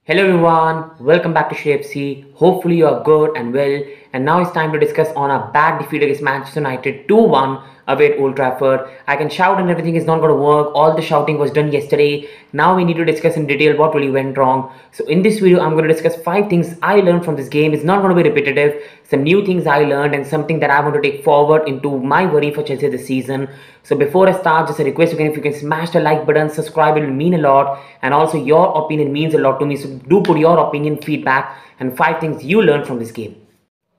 Hello everyone, welcome back to FC. Hopefully you are good and well. And now it's time to discuss on a bad defeat against Manchester United 2-1 away at Old Trafford. I can shout and everything is not going to work. All the shouting was done yesterday. Now we need to discuss in detail what really went wrong. So in this video, I'm going to discuss 5 things I learned from this game. It's not going to be repetitive. Some new things I learned and something that I want to take forward into my worry for Chelsea this season. So before I start, just a request again, if you can smash the like button, subscribe, it will mean a lot. And also your opinion means a lot to me. So do put your opinion, feedback and 5 things you learned from this game.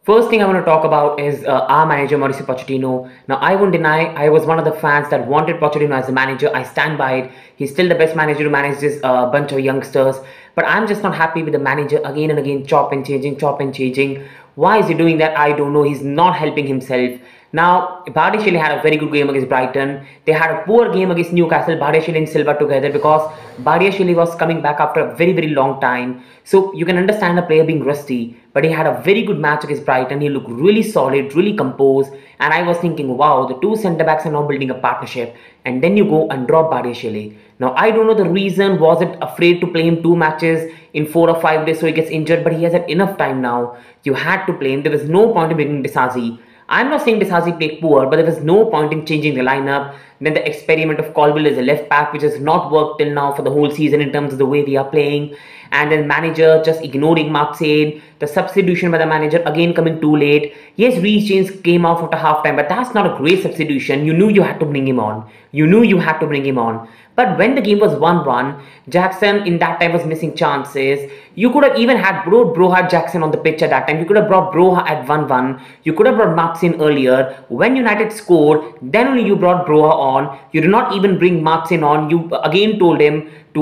First thing I want to talk about is our manager Mauricio Pochettino. Now I won't deny I was one of the fans that wanted Pochettino as the manager. I stand by it. He's still the best manager to manage this bunch of youngsters. But I'm just not happy with the manager again and again, chop and changing. Why is he doing that? I don't know. He's not helping himself. Now, Bardishile had a very good game against Brighton. They had a poor game against Newcastle, Bardishile and Silva together because Bardishile was coming back after a very long time. So you can understand a player being rusty. But he had a very good match against Brighton. He looked really solid, really composed. And I was thinking, wow, the two centre-backs are now building a partnership. And then you go and drop Bardishile. Now, I don't know the reason. Was it afraid to play him 2 matches in 4 or 5 days so he gets injured? But he has had enough time now. You had to play him. There was no point in bringing Disasi. I'm not saying Disasi played poor, but there was no point in changing the lineup. Then the experiment of Colwill as a left back, which has not worked till now for the whole season in terms of the way we are playing. And then manager just ignoring Mark-Sane. The substitution by the manager again coming too late. Yes, Reece James came off after half-time, but that's not a great substitution. You knew you had to bring him on. But when the game was 1-1, Jackson in that time was missing chances. You could have even had brought Broha Jackson on the pitch at that time. You could have brought Broha at 1-1. You could have brought Mark-Sane earlier. When United scored, then only you brought Broha on. You did not even bring Mark-Sane on. You again told him to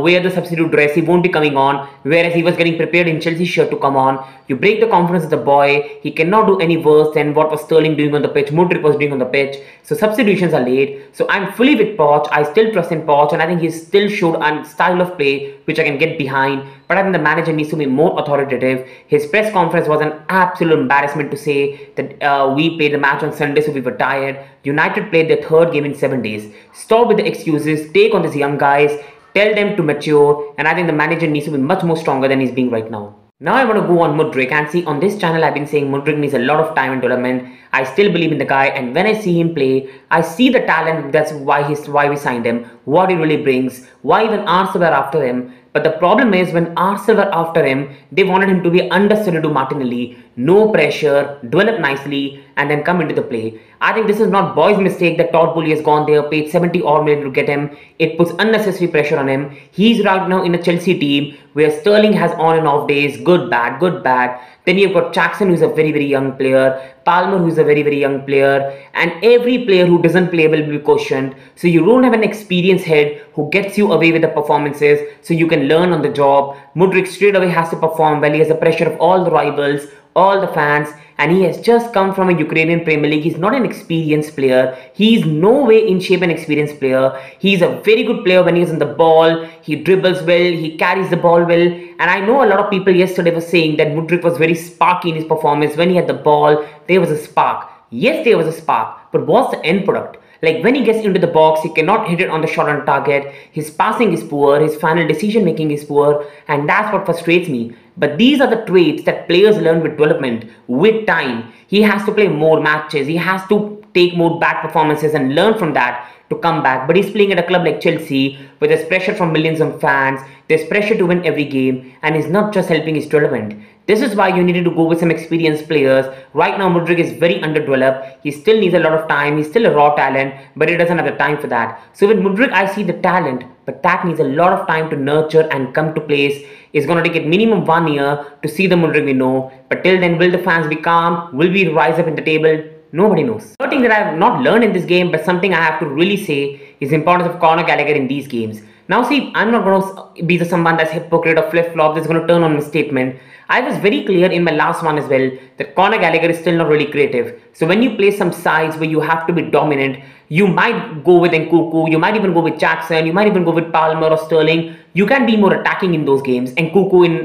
wear the substitute dress. He won't be coming on, whereas he was getting prepared in Chelsea shirt to come on. You break the confidence of the boy. He cannot do any worse than what was Sterling doing on the pitch, Mudryk was doing on the pitch. So substitutions are late. So I'm fully with Poch. I still trust in Poch, and I think he still showed a style of play which I can get behind. But I think the manager needs to be more authoritative. His press conference was an absolute embarrassment to say that we played the match on Sunday, so we were tired. United played their 3rd game in 7 days. Stop with the excuses. Take on these young guys. Tell them to mature, and I think the manager needs to be much more stronger than he's being right now. Now I want to go on Mudryk, and see, on this channel I've been saying Mudryk needs a lot of time and development. I still believe in the guy, and when I see him play, I see the talent. That's why we signed him, what he really brings, why even Arsenal were after him. But the problem is when Arsenal were after him, they wanted him to be understudy to Martinelli. No pressure, develop nicely, and then come into the play. I think this is not Boy's mistake that Todd Boehly has gone there, paid 70 odd million to get him. It puts unnecessary pressure on him. He's right now in a Chelsea team where Sterling has on and off days, good, bad. Then you've got Jackson, who's a very young player, Palmer, who's a very young player, and every player who doesn't play will be questioned. So you don't have an experienced head who gets you away with the performances, so you can learn on the job. Mudryk straight away has to perform well. He has the pressure of all the rivals, all the fans, and he has just come from a Ukrainian Premier League. He's not an experienced player. He's no way in shape an experienced player. He's a very good player when he's on the ball. He dribbles well. He carries the ball well. And I know a lot of people yesterday were saying that Mudryk was very sparky in his performance. When he had the ball, there was a spark. Yes, there was a spark. But what's the end product? Like when he gets into the box, he cannot hit it on the shot on target. His passing is poor. His final decision making is poor. And that's what frustrates me. But these are the traits that players learn with development, with time. He has to play more matches. He has to take more bad performances and learn from that to come back. But he's playing at a club like Chelsea where there's pressure from millions of fans. There's pressure to win every game. And he's not just helping his development. This is why you needed to go with some experienced players. Right now, Mudryk is very underdeveloped. He still needs a lot of time. He's still a raw talent, but he doesn't have the time for that. So with Mudryk, I see the talent, but that needs a lot of time to nurture and come to place. It's going to take it minimum 1 year to see the Mudryk we know. But till then, will the fans be calm? Will we rise up in the table? Nobody knows. Third thing that I have not learned in this game, but something I have to really say, is the importance of Conor Gallagher in these games. Now see, I'm not going to be someone that's hypocrite or flip-flop that's going to turn on my statement. I was very clear in my last one as well that Conor Gallagher is still not really creative. So when you play some sides where you have to be dominant, you might go with Nkunku, you might even go with Jackson, you might even go with Palmer or Sterling. You can be more attacking in those games. Nkunku in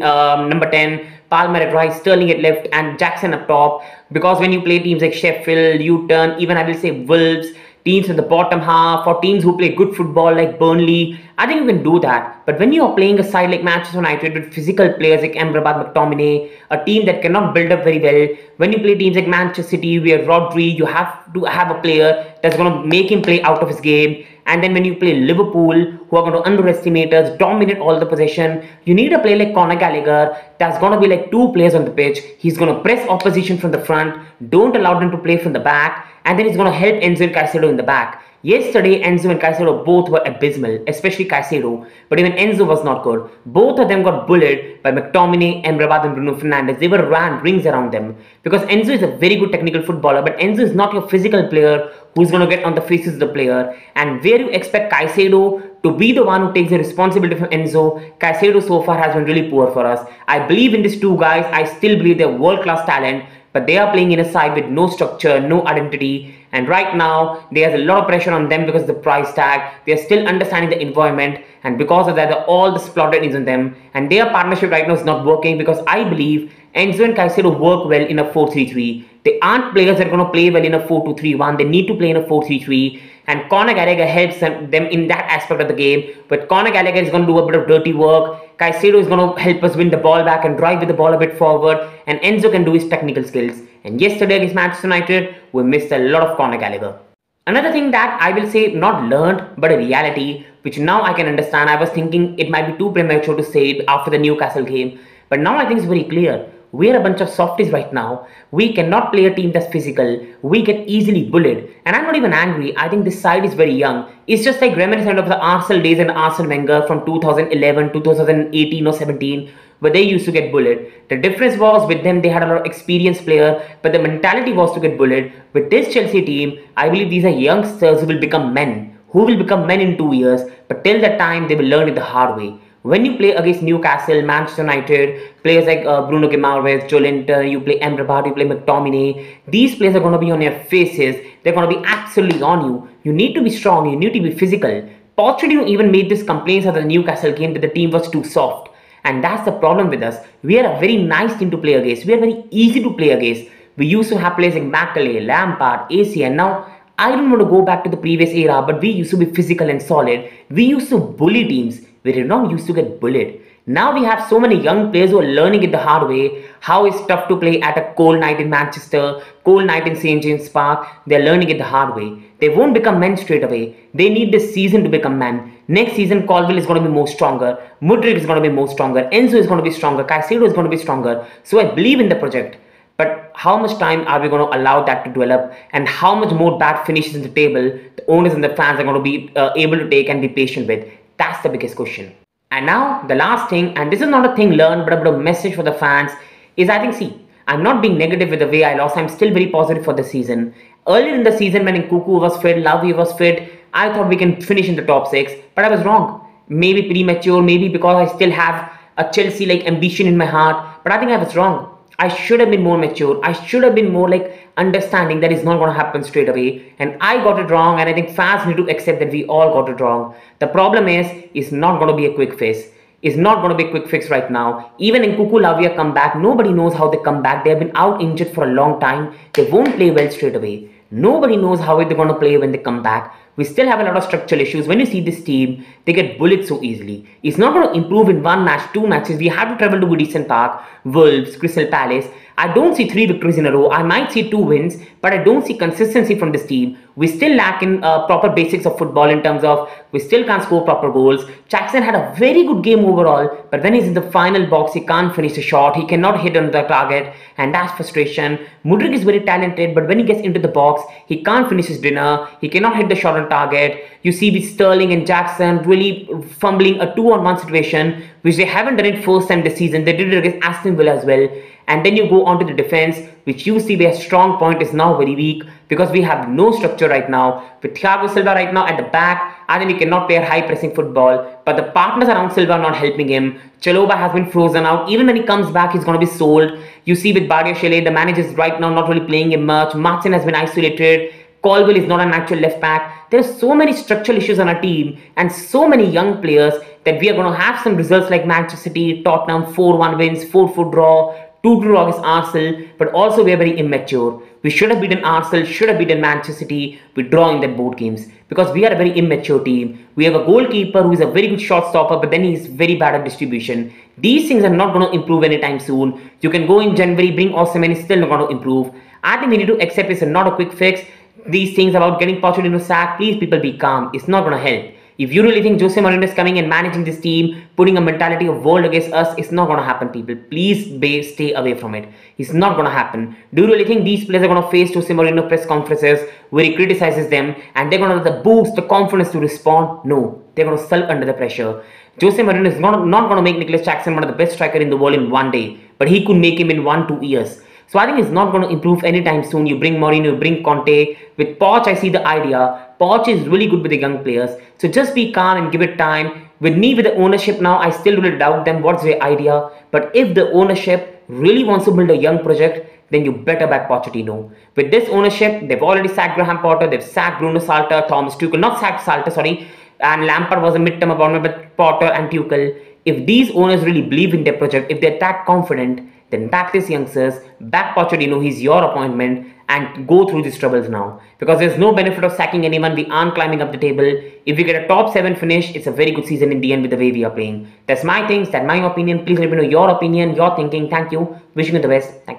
number 10, Palmer at right, Sterling at left, and Jackson up top. Because when you play teams like Sheffield, Luton, even I will say Wolves, teams in the bottom half or teams who play good football like Burnley. I think you can do that. But when you are playing a side like Manchester United with physical players like Amrabat, McTominay, a team that cannot build up very well, when you play teams like Manchester City where Rodri, you have to have a player that's going to make him play out of his game. And then when you play Liverpool, who are going to underestimate us, dominate all the possession, you need a player like Conor Gallagher that's going to be like two players on the pitch. He's going to press opposition from the front, don't allow them to play from the back, and then he's going to help Enzo and Caicedo in the back. Yesterday, Enzo and Caicedo both were abysmal, especially Caicedo, but even Enzo was not good. Both of them got bullied by McTominay, Amrabat and Bruno Fernandes. They were ran rings around them because Enzo is a very good technical footballer, but Enzo is not your physical player who's going to get on the faces of the player. And where you expect Caicedo to be the one who takes the responsibility for Enzo, Caicedo so far has been really poor for us. I believe in these two guys. I still believe they're world-class talent, but they are playing in a side with no structure, no identity, and right now there's a lot of pressure on them because of the price tag. They're still understanding the environment, and because of that, all the spotlight is on them, and their partnership right now is not working because I believe Enzo and Caicedo work well in a 4-3-3. They aren't players that are going to play well in a 4-2-3-1. They need to play in a 4-3-3, and Conor Gallagher helps them in that aspect of the game. But Conor Gallagher is going to do a bit of dirty work. Caicedo is going to help us win the ball back and drive with the ball a bit forward, and Enzo can do his technical skills. And yesterday against Manchester United, we missed a lot of Conor Gallagher. Another thing that I will say, not learned, but a reality, which now I can understand. I was thinking it might be too premature to say it after the Newcastle game, but now I think it's very clear. We are a bunch of softies right now. We cannot play a team that's physical. We get easily bullied. And I'm not even angry. I think this side is very young. It's just like reminiscent of the Arsenal days and Arsene Wenger from 2011, 2018 or 17, where they used to get bullied. The difference was with them, they had a lot of experienced players, but the mentality was to get bullied. With this Chelsea team, I believe these are youngsters who will become men. Who will become men in 2 years, but till that time, they will learn it the hard way. When you play against Newcastle, Manchester United, players like Bruno Guimaraes, Joelinton, you play Amrabat, you play McTominay, these players are going to be on your faces. They're going to be absolutely on you. You need to be strong. You need to be physical. Pochettino even made this complaints at the Newcastle game that the team was too soft. And that's the problem with us. We are a very nice team to play against. We are very easy to play against. We used to have players like Macaulay, Lampard, AC, and now I don't want to go back to the previous era, but we used to be physical and solid. We used to bully teams. We did not used to get bullied. Now we have so many young players who are learning it the hard way. How it's tough to play at a cold night in Manchester, cold night in St. James Park. They're learning it the hard way. They won't become men straight away. They need this season to become men. Next season, Colville is going to be more stronger. Mudryk is going to be more stronger. Enzo is going to be stronger. Caicedo is going to be stronger. So I believe in the project. But how much time are we going to allow that to develop? And how much more bad finishes in the table the owners and the fans are going to be able to take and be patient with? That's the biggest question. And now the last thing, and this is not a thing learned, but a bit of message for the fans, is I think, see, I'm not being negative with the way I lost. I'm still very positive for the season. Earlier in the season, when Nkunku was fit, Lavia was fit, I thought we can finish in the top 6, but I was wrong. Maybe premature, maybe because I still have a Chelsea-like ambition in my heart, but I think I was wrong. I should have been more mature. I should have been more like understanding that it's not going to happen straight away. And I got it wrong, and I think fans need to accept that we all got it wrong. The problem is, it's not going to be a quick fix. It's not going to be a quick fix right now. Even in Nkunku Lavia come back, nobody knows how they come back. They have been out injured for a long time. They won't play well straight away. Nobody knows how they're going to play when they come back. We still have a lot of structural issues. When you see this team, they get bullied so easily. It's not going to improve in 1 match, 2 matches. We have to travel to Goodison Park, Wolves, Crystal Palace. I don't see 3 victories in a row. I might see 2 wins, but I don't see consistency from this team. We still lack in proper basics of football in terms of we still can't score proper goals. Jackson had a very good game overall, but when he's in the final box, he can't finish a shot. He cannot hit on the target, and that's frustration. Mudryk is very talented, but when he gets into the box, he can't finish his dinner. He cannot hit the shot on target. You see with Sterling and Jackson really fumbling a 2-on-1 situation, which they haven't done it first time this season. They did it against Aston Villa as well. And then you go on to the defense, which you see their strong point is now very weak because we have no structure right now. With Thiago Silva right now at the back, I think he cannot play high pressing football. But the partners around Silva are not helping him. Chalobah has been frozen out. Even when he comes back, he's going to be sold. You see with Badiashile, the manager is right now not really playing him much. Martin has been isolated. Colville is not an actual left back. There are so many structural issues on our team and so many young players that we are going to have some results like Manchester City, Tottenham, 4-1 wins, 4-4 draw, 2-2 against Arsenal, but also we are very immature. We should have beaten Arsenal, should have beaten Manchester City. We draw in that both games because we are a very immature team. We have a goalkeeper who is a very good shot stopper, but then he is very bad at distribution. These things are not going to improve anytime soon. You can go in January, bring Osimhen, it's still not going to improve. I think we need to accept it's not a quick fix. These things about getting Pochettino sacked, please people be calm. It's not going to help. If you really think Jose Mourinho is coming and managing this team, putting a mentality of world against us, it's not going to happen, people. Please stay away from it. It's not going to happen. Do you really think these players are going to face Jose Mourinho press conferences where he criticizes them and they're going to have the boost, the confidence to respond? No. They're going to sulk under the pressure. Jose Mourinho is not going to make Nicolas Jackson one of the best strikers in the world in one day, but he could make him in 1-2 years. So I think it's not going to improve anytime soon. You bring Mourinho, you bring Conte. With Poch, I see the idea. Poch is really good with the young players. So just be calm and give it time. With me, with the ownership now, I still really doubt them. What's their idea? But if the ownership really wants to build a young project, then you better back Pochettino. With this ownership, they've already sacked Graham Potter, they've sacked Bruno Salter, Thomas Tuchel, not sacked Salter, sorry. And Lampard was a mid-term appointment, but Potter and Tuchel. If these owners really believe in their project, if they're that confident, then back these youngsters, back Pochettino, he's your appointment, and go through these troubles now. Because there's no benefit of sacking anyone, we aren't climbing up the table. If we get a top 7 finish, it's a very good season in the end with the way we are playing. That's my things, that's my opinion. Please let me know your opinion, your thinking. Thank you. Wishing you the best. Thank you.